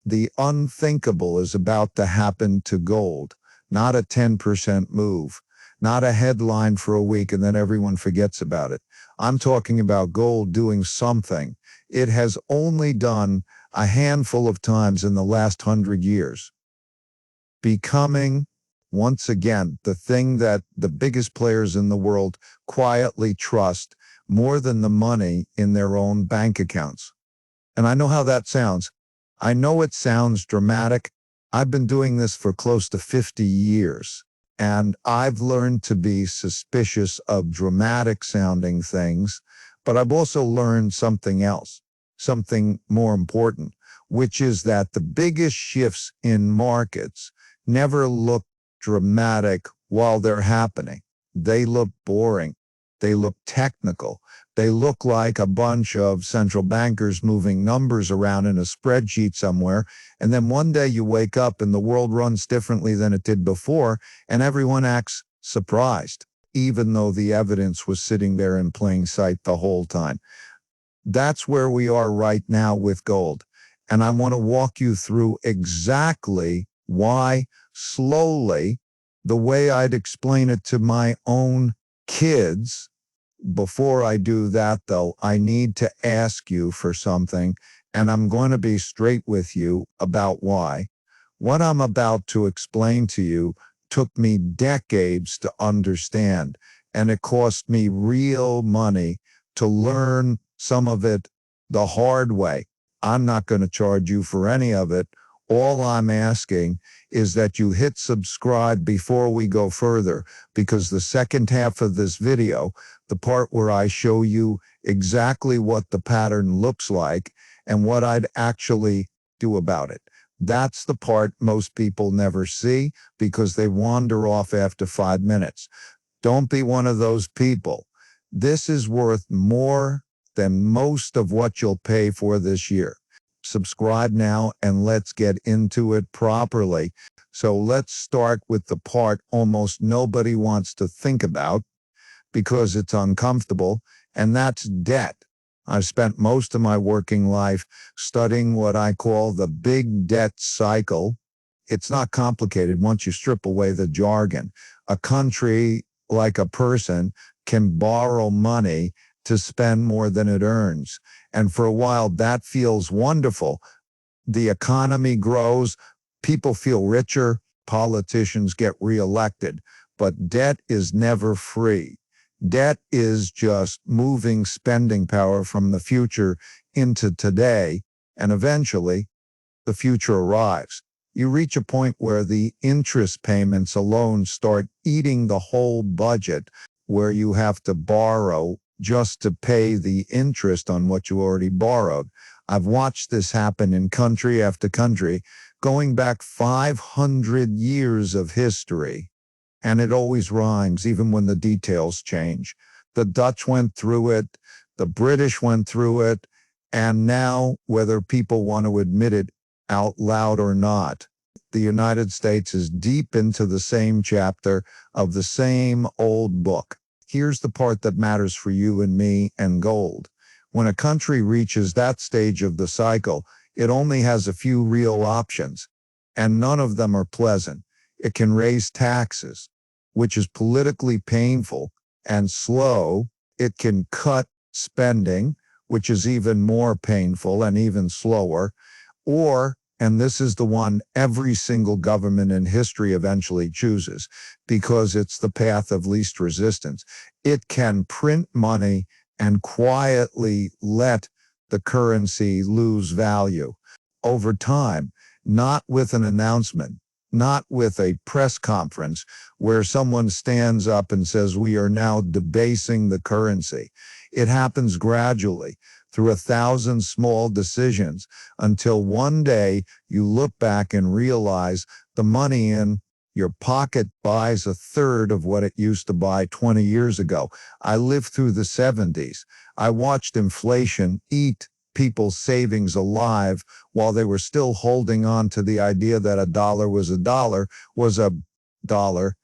The unthinkable is about to happen to gold. Not a 10% move, not a headline for a week and then everyone forgets about it. I'm talking about gold doing something it has only done a handful of times in the last 100 years. Becoming, once again, the thing that the biggest players in the world quietly trust more than the money in their own bank accounts. And I know how that sounds. I know it sounds dramatic. I've been doing this for close to 50 years, and I've learned to be suspicious of dramatic sounding things, but I've also learned something else, something more important, which is that the biggest shifts in markets never look dramatic while they're happening. They look boring. They look technical. They look like a bunch of central bankers moving numbers around in a spreadsheet somewhere, and then one day you wake up and the world runs differently than it did before, and everyone acts surprised, even though the evidence was sitting there in plain sight the whole time. That's where we are right now with gold, and I want to walk you through exactly why, slowly, the way I'd explain it to my own kids. Before I do that, though, I need to ask you for something, and I'm going to be straight with you about why. What I'm about to explain to you took me decades to understand, and it cost me real money to learn some of it the hard way. I'm not going to charge you for any of it. All I'm asking is that you hit subscribe before we go further, because the second half of this video, the part where I show you exactly what the pattern looks like and what I'd actually do about it. That's the part most people never see because they wander off after 5 minutes. Don't be one of those people. This is worth more than most of what you'll pay for this year. Subscribe now and let's get into it properly. So let's start with the part almost nobody wants to think about because it's uncomfortable, and that's debt. I've spent most of my working life studying what I call the big debt cycle. It's not complicated once you strip away the jargon. A country, like a person, can borrow money to spend more than it earns. And for a while, that feels wonderful. The economy grows, people feel richer, politicians get reelected. But debt is never free. Debt is just moving spending power from the future into today, and eventually, the future arrives. You reach a point where the interest payments alone start eating the whole budget, where you have to borrow just to pay the interest on what you already borrowed. I've watched this happen in country after country, going back 500 years of history. And it always rhymes, even when the details change. The Dutch went through it, the British went through it, and now, whether people want to admit it out loud or not, the United States is deep into the same chapter of the same old book. Here's the part that matters for you and me and gold. When a country reaches that stage of the cycle, it only has a few real options, and none of them are pleasant. It can raise taxes, which is politically painful and slow. It can cut spending, which is even more painful and even slower. Or, and this is the one every single government in history eventually chooses, because it's the path of least resistance. It can print money and quietly let the currency lose value over time, not with an announcement, not with a press conference where someone stands up and says, we are now debasing the currency. It happens gradually through 1,000 small decisions until one day you look back and realize the money in your pocket buys a third of what it used to buy 20 years ago. I lived through the 70s. I watched inflation eat people's savings alive while they were still holding on to the idea that a dollar was a dollar was a dollar.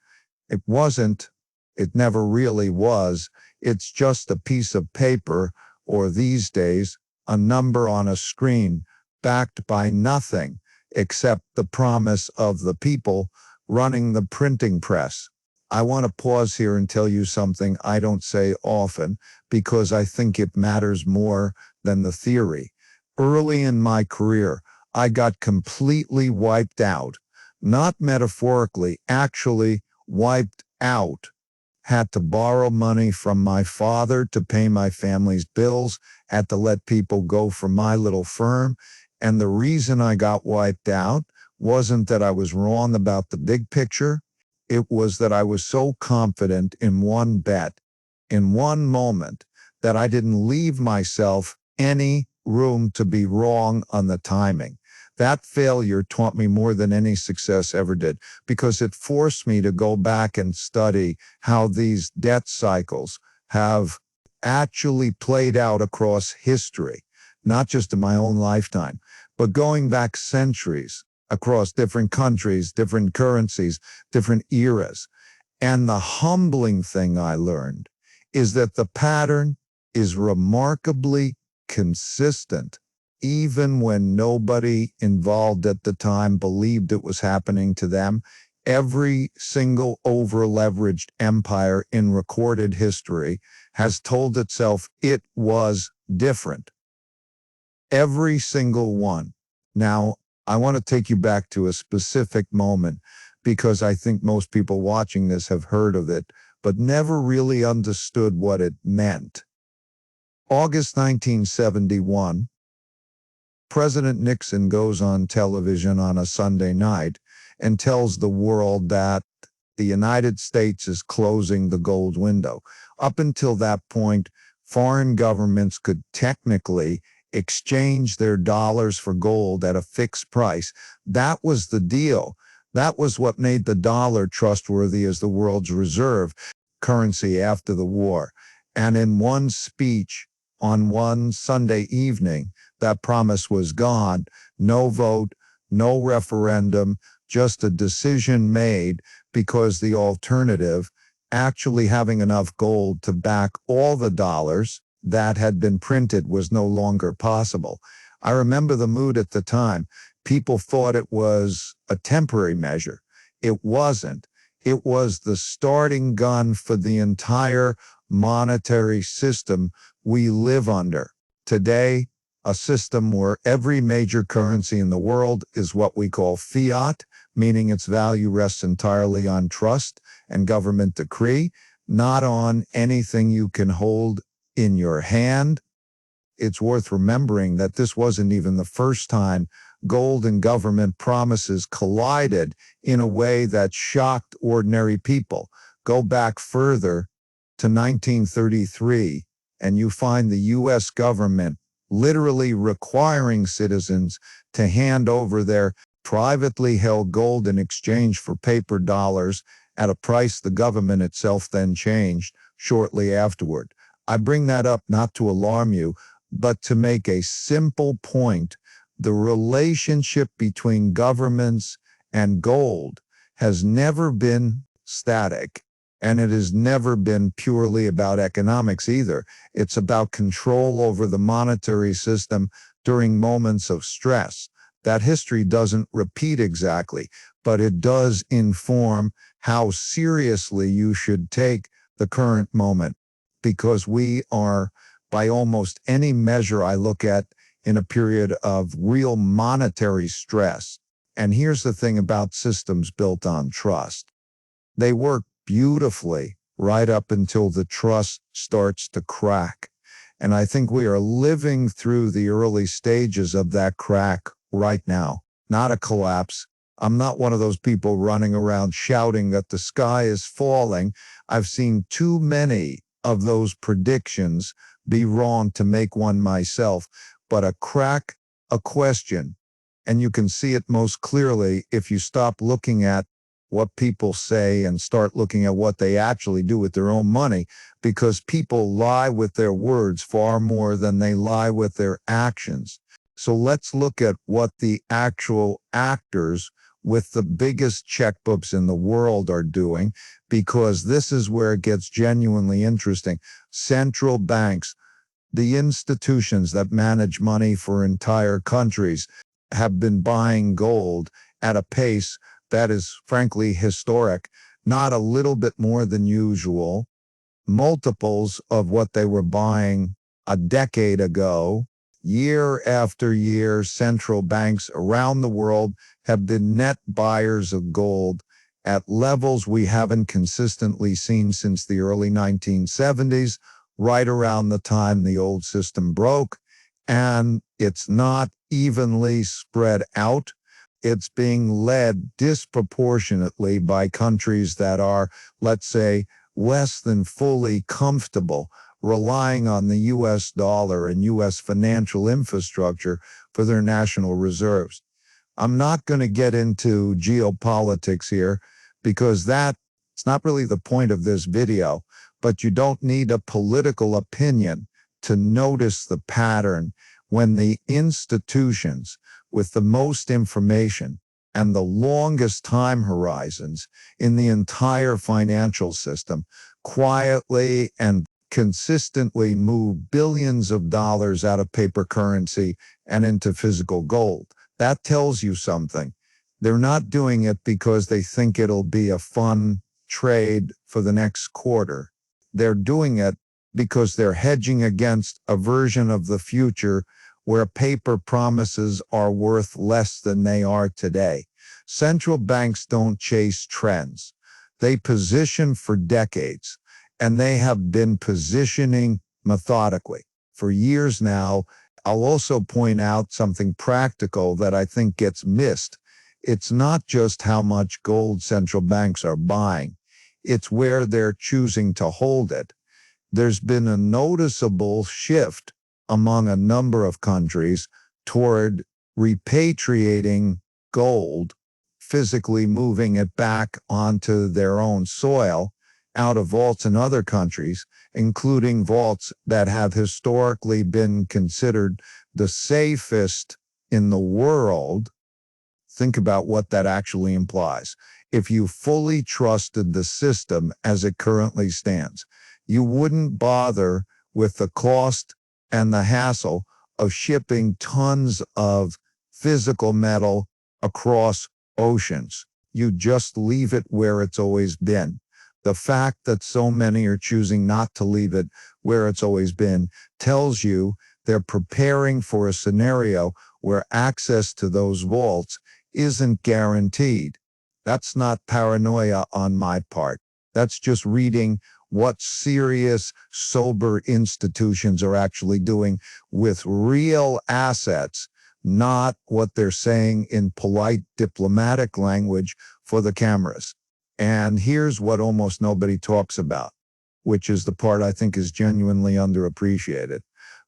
It wasn't. It never really was. It's just a piece of paper, or these days, a number on a screen, backed by nothing. except the promise of the people running the printing press. I want to pause here and tell you something I don't say often because I think it matters more than the theory. Early in my career, I got completely wiped out. Not metaphorically, actually wiped out. Had to borrow money from my father to pay my family's bills, had to let people go from my little firm. And the reason I got wiped out wasn't that I was wrong about the big picture. It was that I was so confident in one bet, in one moment, that I didn't leave myself any room to be wrong on the timing. That failure taught me more than any success ever did because it forced me to go back and study how these debt cycles have actually played out across history, not just in my own lifetime, but going back centuries across different countries, different currencies, different eras. And the humbling thing I learned is that the pattern is remarkably consistent, even when nobody involved at the time believed it was happening to them. Every single over-leveraged empire in recorded history has told itself it was different. Every single one. Now, I want to take you back to a specific moment because I think most people watching this have heard of it, but never really understood what it meant. August 1971, President Nixon goes on television on a Sunday night and tells the world that the United States is closing the gold window. Up until that point, foreign governments could technically exchange their dollars for gold at a fixed price. That was the deal. That was what made the dollar trustworthy as the world's reserve currency after the war. And in one speech on one Sunday evening, that promise was gone. No vote, no referendum, just a decision made because the alternative, actually having enough gold to back all the dollars that had been printed, was no longer possible. I remember the mood at the time. People thought it was a temporary measure. It wasn't. It was the starting gun for the entire monetary system we live under. Today, a system where every major currency in the world is what we call fiat, meaning its value rests entirely on trust and government decree, not on anything you can hold in your hand. It's worth remembering that this wasn't even the first time gold and government promises collided in a way that shocked ordinary people. Go back further to 1933, and you find the U.S. government literally requiring citizens to hand over their privately held gold in exchange for paper dollars at a price the government itself then changed shortly afterward. I bring that up not to alarm you, but to make a simple point. The relationship between governments and gold has never been static, and it has never been purely about economics either. It's about control over the monetary system during moments of stress. That history doesn't repeat exactly, but it does inform how seriously you should take the current moment, because we are, by almost any measure I look at, in a period of real monetary stress. And here's the thing about systems built on trust. They work beautifully right up until the trust starts to crack. And I think we are living through the early stages of that crack right now, not a collapse. I'm not one of those people running around shouting that the sky is falling. I've seen too many of those predictions be wrong to make one myself. But a crack, a question, and you can see it most clearly if you stop looking at what people say and start looking at what they actually do with their own money, because people lie with their words far more than they lie with their actions. So let's look at what the actual actors with the biggest checkbooks in the world are doing, because this is where it gets genuinely interesting. Central banks, the institutions that manage money for entire countries, have been buying gold at a pace that is frankly historic, not a little bit more than usual, multiples of what they were buying a decade ago. Year after year, central banks around the world have been net buyers of gold at levels we haven't consistently seen since the early 1970s, right around the time the old system broke. And it's not evenly spread out. It's being led disproportionately by countries that are, let's say, less than fully comfortable relying on the U.S. dollar and U.S. financial infrastructure for their national reserves. I'm not going to get into geopolitics here because that's not really the point of this video, but you don't need a political opinion to notice the pattern when the institutions with the most information and the longest time horizons in the entire financial system quietly and consistently move billions of dollars out of paper currency and into physical gold. That tells you something. They're not doing it because they think it'll be a fun trade for the next quarter. They're doing it because they're hedging against a version of the future where paper promises are worth less than they are today. Central banks don't chase trends. They position for decades, and they have been positioning methodically for years now. I'll also point out something practical that I think gets missed. It's not just how much gold central banks are buying. It's where they're choosing to hold it. There's been a noticeable shift among a number of countries toward repatriating gold, physically moving it back onto their own soil, out of vaults in other countries, including vaults that have historically been considered the safest in the world. Think about what that actually implies. If you fully trusted the system as it currently stands, you wouldn't bother with the cost and the hassle of shipping tons of physical metal across oceans. You just leave it where it's always been. The fact that so many are choosing not to leave it where it's always been tells you they're preparing for a scenario where access to those vaults isn't guaranteed. That's not paranoia on my part. That's just reading what serious, sober institutions are actually doing with real assets, not what they're saying in polite diplomatic language for the cameras. And here's what almost nobody talks about, which is the part I think is genuinely underappreciated.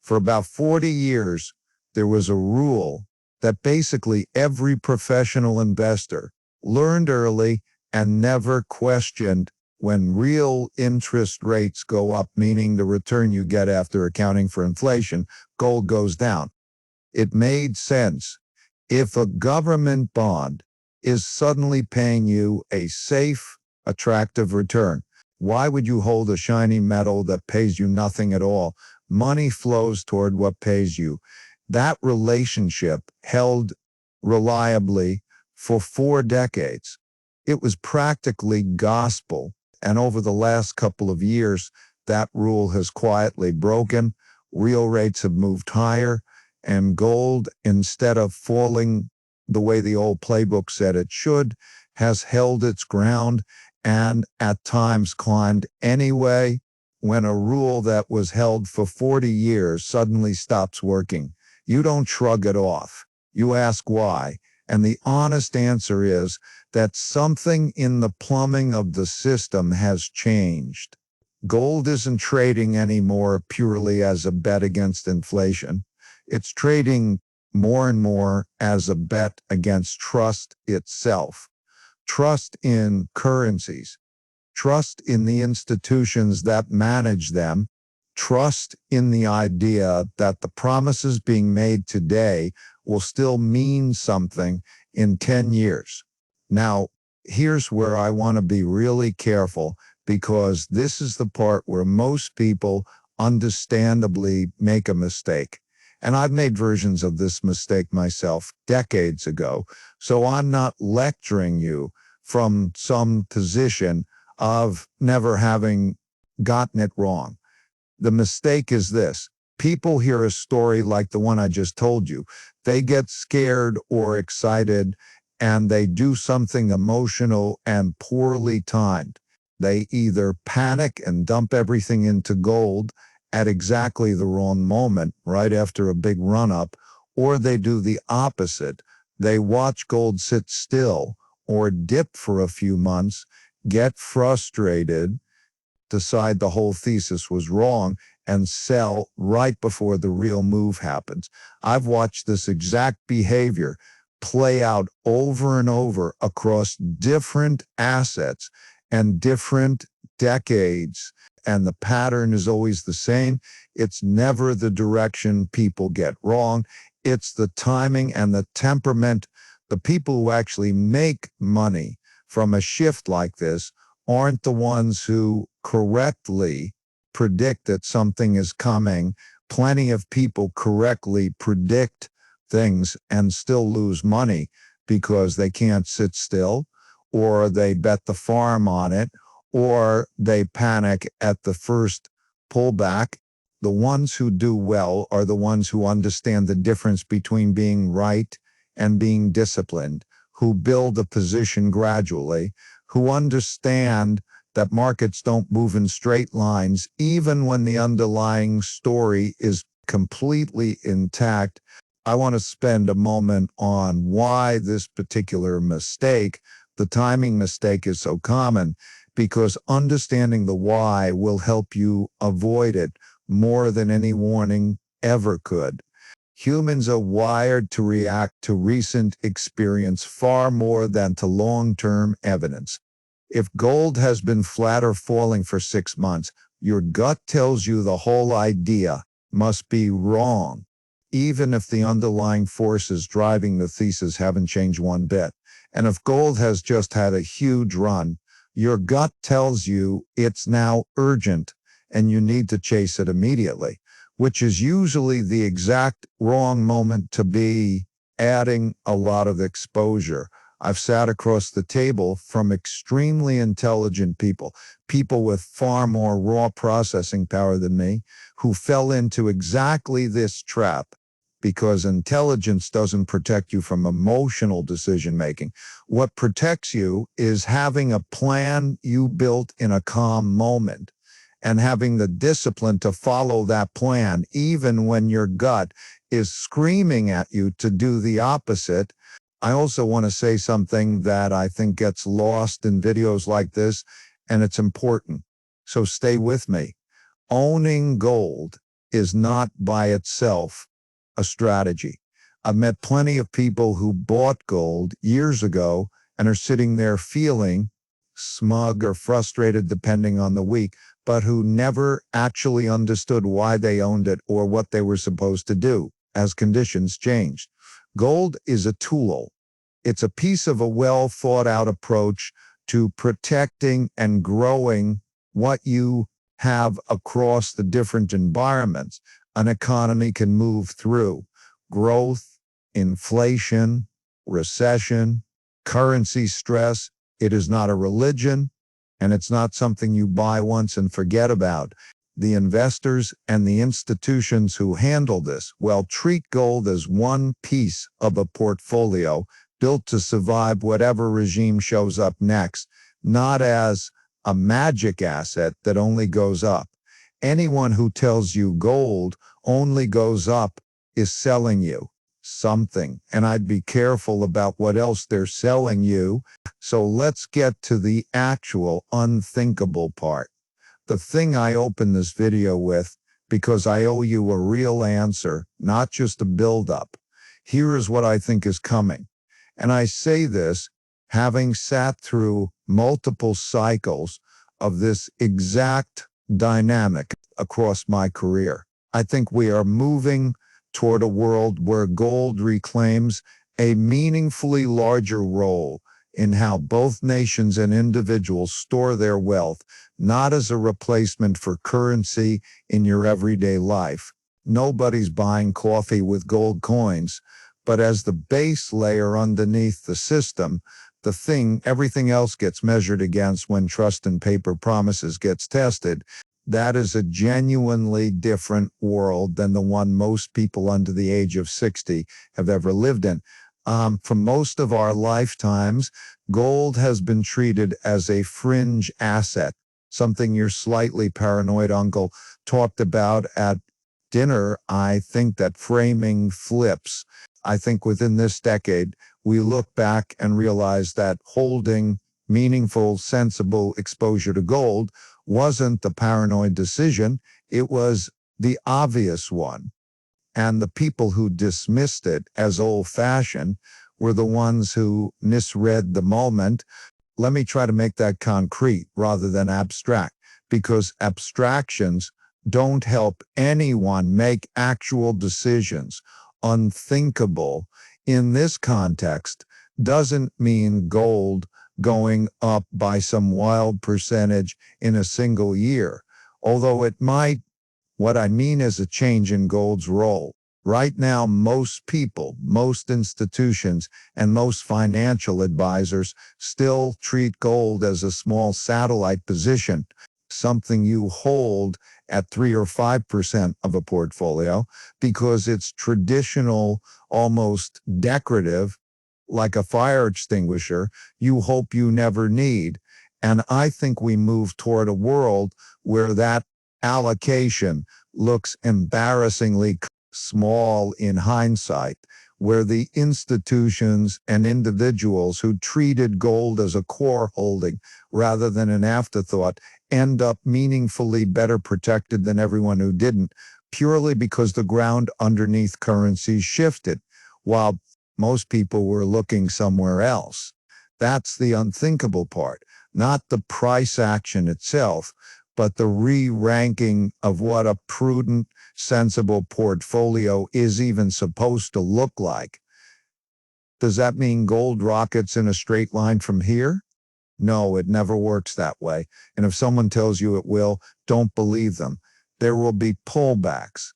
For about 40 years, there was a rule that basically every professional investor learned early and never questioned. When real interest rates go up, meaning the return you get after accounting for inflation, gold goes down. It made sense. If a government bond is suddenly paying you a safe, attractive return, why would you hold a shiny metal that pays you nothing at all? Money flows toward what pays you. That relationship held reliably for 4 decades. It was practically gospel. And over the last couple of years, that rule has quietly broken. Real rates have moved higher, and gold, instead of falling the way the old playbook said it should, has held its ground and at times climbed anyway. When a rule that was held for 40 years suddenly stops working, you don't shrug it off. You ask why. And the honest answer is that something in the plumbing of the system has changed. Gold isn't trading anymore purely as a bet against inflation. It's trading more and more as a bet against trust itself. Trust in currencies, trust in the institutions that manage them, trust in the idea that the promises being made today will still mean something in 10 years. Now, here's where I want to be really careful, because this is the part where most people understandably make a mistake. And I've made versions of this mistake myself decades ago. So I'm not lecturing you from some position of never having gotten it wrong. The mistake is this. People hear a story like the one I just told you. They get scared or excited and they do something emotional and poorly timed. They either panic and dump everything into gold at exactly the wrong moment, right after a big run-up, or they do the opposite. They watch gold sit still or dip for a few months, get frustrated, decide the whole thesis was wrong, and sell right before the real move happens. I've watched this exact behavior play out over and over across different assets and different decades, and the pattern is always the same. It's never the direction people get wrong. It's the timing and the temperament. The people who actually make money from a shift like this aren't the ones who correctly predict that something is coming. Plenty of people correctly predict things and still lose money because they can't sit still, or they bet the farm on it, or they panic at the first pullback. The ones who do well are the ones who understand the difference between being right and being disciplined, who build a position gradually, who understand that markets don't move in straight lines, even when the underlying story is completely intact. I want to spend a moment on why this particular mistake, the timing mistake, is so common, because understanding the why will help you avoid it more than any warning ever could. Humans are wired to react to recent experience far more than to long-term evidence. If gold has been flat or falling for 6 months, your gut tells you the whole idea must be wrong, even if the underlying forces driving the thesis haven't changed one bit. And if gold has just had a huge run, your gut tells you it's now urgent and you need to chase it immediately, which is usually the exact wrong moment to be adding a lot of exposure. I've sat across the table from extremely intelligent people, people with far more raw processing power than me, who fell into exactly this trap, because intelligence doesn't protect you from emotional decision-making. What protects you is having a plan you built in a calm moment and having the discipline to follow that plan, even when your gut is screaming at you to do the opposite. I also want to say something that I think gets lost in videos like this, and it's important. So stay with me. Owning gold is not by itself a strategy. I've met plenty of people who bought gold years ago and are sitting there feeling smug or frustrated, depending on the week, but who never actually understood why they owned it or what they were supposed to do as conditions changed. Gold is a tool. It's a piece of a well-thought-out approach to protecting and growing what you have across the different environments an economy can move through: growth, inflation, recession, currency stress. It is not a religion, and it's not something you buy once and forget about. The investors and the institutions who handle this, well, treat gold as one piece of a portfolio built to survive whatever regime shows up next, not as a magic asset that only goes up. Anyone who tells you gold only goes up is selling you something, and I'd be careful about what else they're selling you. So let's get to the actual unthinkable part. The thing I opened this video with, because I owe you a real answer, not just a build-up. Here is what I think is coming. And I say this having sat through multiple cycles of this exact dynamic across my career. I think we are moving toward a world where gold reclaims a meaningfully larger role in how both nations and individuals store their wealth, not as a replacement for currency in your everyday life, Nobody's buying coffee with gold coins, but as the base layer underneath the system, the thing everything else gets measured against when trust and paper promises gets tested, that is a genuinely different world than the one most people under the age of 60 have ever lived in. For most of our lifetimes, gold has been treated as a fringe asset, something your slightly paranoid uncle talked about at dinner. I think that framing flips. I think within this decade, we look back and realize that holding meaningful, sensible exposure to gold wasn't the paranoid decision, it was the obvious one. And the people who dismissed it as old-fashioned were the ones who misread the moment. Let me try to make that concrete rather than abstract, because abstractions don't help anyone make actual decisions. Unthinkable in this context doesn't mean gold going up by some wild percentage in a single year, although it might. What I mean is a change in gold's role. Right now, most people, most institutions, and most financial advisors still treat gold as a small satellite position, something you hold at 3 or 5% of a portfolio because it's traditional, almost decorative, like a fire extinguisher you hope you never need. And I think we move toward a world where that allocation looks embarrassingly small in hindsight, where the institutions and individuals who treated gold as a core holding rather than an afterthought end up meaningfully better protected than everyone who didn't, purely because the ground underneath currencies shifted, while most people were looking somewhere else. That's the unthinkable part, not the price action itself, but the re-ranking of what a prudent, sensible portfolio is even supposed to look like. Does that mean gold rockets in a straight line from here? No, it never works that way. And if someone tells you it will, don't believe them. There will be pullbacks.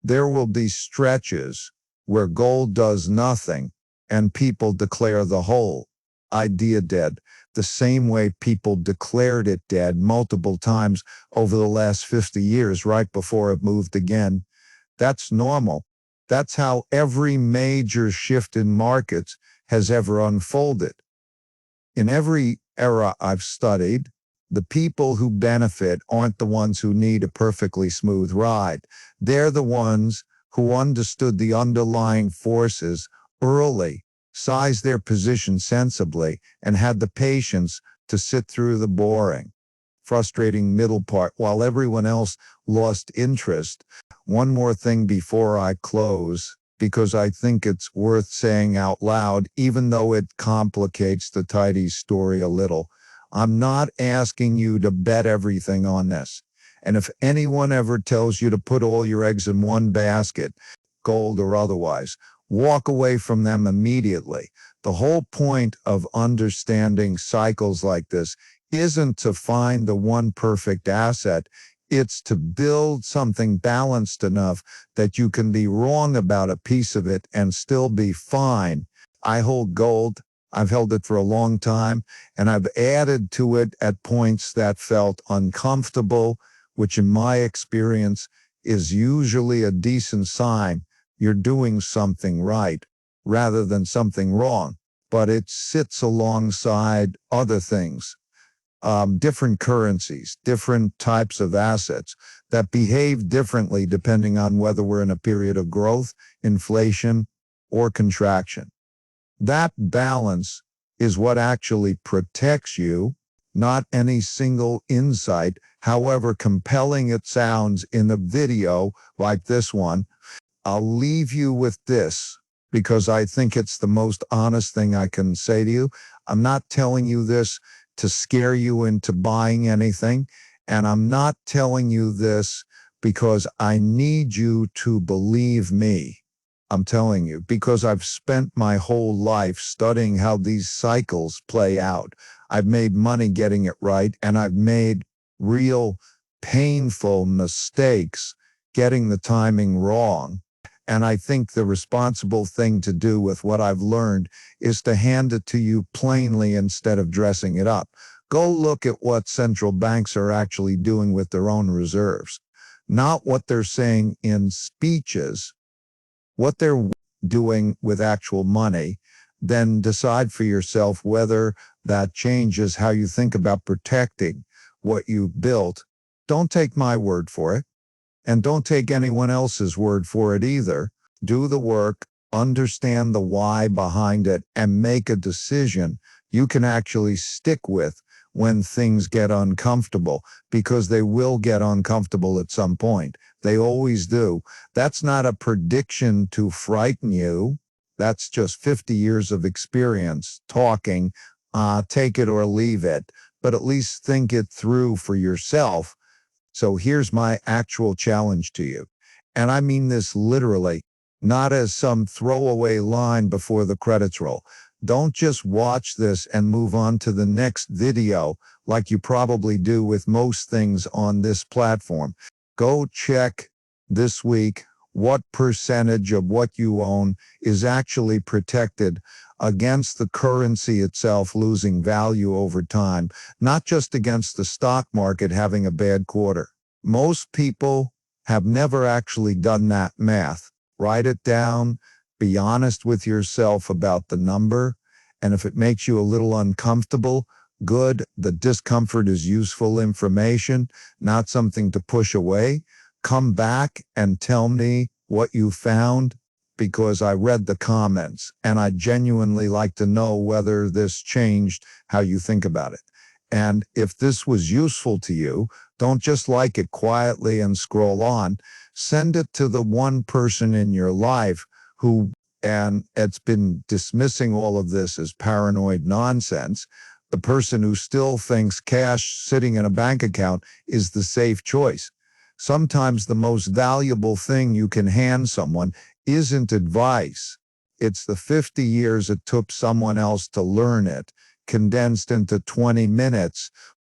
There will be stretches where gold does nothing and people declare the whole idea dead, the same way people declared it dead multiple times over the last 50 years right before it moved again. That's normal. That's how every major shift in markets has ever unfolded. In every era I've studied, the people who benefit aren't the ones who need a perfectly smooth ride. They're the ones who understood the underlying forces early, sized their position sensibly, and had the patience to sit through the boring, frustrating middle part while everyone else lost interest. One more thing before I close, because I think it's worth saying out loud, even though it complicates the tidy story a little. I'm not asking you to bet everything on this. And if anyone ever tells you to put all your eggs in one basket, gold or otherwise, walk away from them immediately. The whole point of understanding cycles like this isn't to find the one perfect asset. It's to build something balanced enough that you can be wrong about a piece of it and still be fine. I hold gold. I've held it for a long time, and I've added to it at points that felt uncomfortable, which in my experience is usually a decent sign you're doing something right rather than something wrong. But it sits alongside other things. Different currencies, different types of assets that behave differently depending on whether we're in a period of growth, inflation, or contraction. That balance is what actually protects you, not any single insight, however compelling it sounds in a video like this one. I'll leave you with this because I think it's the most honest thing I can say to you. I'm not telling you this to scare you into buying anything, and I'm not telling you this because I need you to believe me. I'm telling you because I've spent my whole life studying how these cycles play out. I've made money getting it right, and I've made real painful mistakes getting the timing wrong. And I think the responsible thing to do with what I've learned is to hand it to you plainly instead of dressing it up. Go look at what central banks are actually doing with their own reserves, not what they're saying in speeches, what they're doing with actual money. Then decide for yourself whether that changes how you think about protecting what you built. Don't take my word for it, and don't take anyone else's word for it either. Do the work, understand the why behind it, and make a decision you can actually stick with when things get uncomfortable, because they will get uncomfortable at some point. They always do. That's not a prediction to frighten you. That's just 50 years of experience talking. Take it or leave it, but at least think it through for yourself. So here's my actual challenge to you. And I mean this literally, not as some throwaway line before the credits roll. Don't just watch this and move on to the next video like you probably do with most things on this platform. Go check this week what percentage of what you own is actually protected against the currency itself losing value over time, not just against the stock market having a bad quarter. Most people have never actually done that math. Write it down, be honest with yourself about the number, and if it makes you a little uncomfortable, good. The discomfort is useful information, not something to push away. Come back and tell me what you found, because I read the comments and I genuinely like to know whether this changed how you think about it. And if this was useful to you, don't just like it quietly and scroll on. Send it to the one person in your life who, and it's been dismissing all of this as paranoid nonsense, the person who still thinks cash sitting in a bank account is the safe choice. Sometimes the most valuable thing you can hand someone isn't advice. It's the 50 years it took someone else to learn it, condensed into 20 minutes,